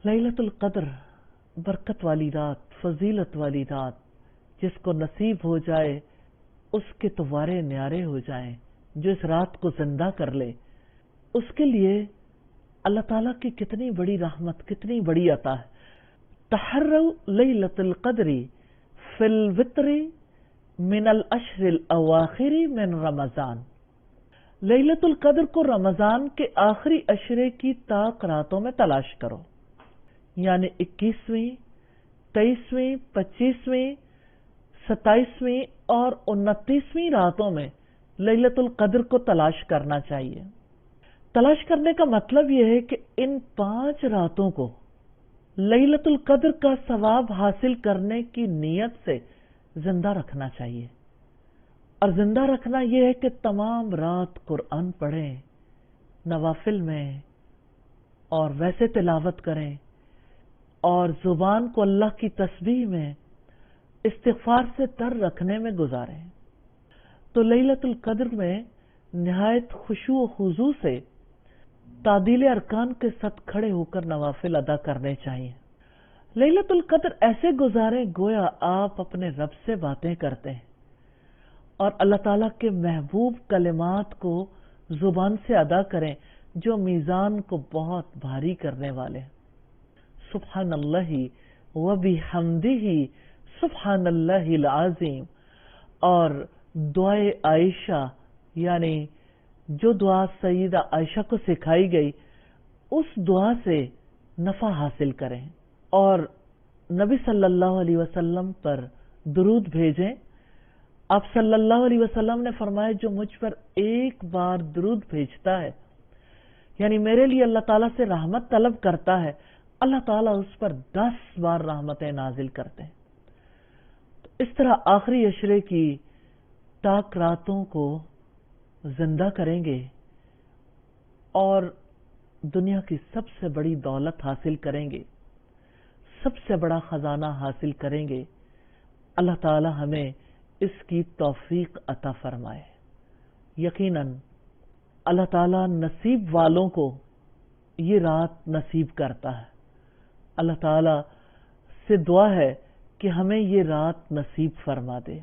لیلۃ القدر برکت والی رات، فضیلت والی رات، جس کو نصیب ہو جائے اس کے تو وارے نیارے ہو جائیں، جو اس رات کو زندہ کر لے، اس کے لیے اللہ تعالیٰ کی کتنی بڑی رحمت، کتنی بڑی عطا ہے۔ تحروا لیلۃ القدر فی الوتر من الاشہر الاواخر من رمضان۔ لیلۃ القدر کو رمضان کے آخری عشرے کی طاق راتوں میں تلاش کرو، یعنی 21ویں، 23ویں، 25ویں، 27ویں اور 29ویں راتوں میں لیلۃ القدر کو تلاش کرنا چاہیے۔ تلاش کرنے کا مطلب یہ ہے کہ ان 5 راتوں کو لیلۃ القدر کا ثواب حاصل کرنے کی نیت سے زندہ رکھنا چاہیے، اور زندہ رکھنا یہ ہے کہ تمام رات قرآن پڑھیں نوافل میں، اور ویسے تلاوت کریں، اور زبان کو اللہ کی تسبیح میں، استغفار سے تر رکھنے میں گزاریں۔ تو لیلۃ القدر میں نہایت خشوع و خضوع سے تعدیل ارکان کے ساتھ کھڑے ہو کر نوافل ادا کرنے چاہیے۔ لیلۃ القدر ایسے گزاریں گویا آپ اپنے رب سے باتیں کرتے ہیں، اور اللہ تعالیٰ کے محبوب کلمات کو زبان سے ادا کریں جو میزان کو بہت بھاری کرنے والے ہیں۔ سبحان اللہ و بحمدہ سبحان اللہ العظیم، اور دعائے عائشہ، یعنی جو دعا سیدہ عائشہ کو سکھائی گئی اس دعا سے نفع حاصل کریں، اور نبی صلی اللہ علیہ وسلم پر درود بھیجیں۔ آپ صلی اللہ علیہ وسلم نے فرمایا جو مجھ پر ایک بار درود بھیجتا ہے، یعنی میرے لیے اللہ تعالیٰ سے رحمت طلب کرتا ہے، اللہ تعالیٰ اس پر 10 بار رحمتیں نازل کرتے ہیں۔ تو اس طرح آخری عشرے کی طاق راتوں کو زندہ کریں گے اور دنیا کی سب سے بڑی دولت حاصل کریں گے، سب سے بڑا خزانہ حاصل کریں گے۔ اللہ تعالی ہمیں اس کی توفیق عطا فرمائے۔ یقیناً اللہ تعالی نصیب والوں کو یہ رات نصیب کرتا ہے۔ اللہ تعالی سے دعا ہے کہ ہمیں یہ رات نصیب فرما دے۔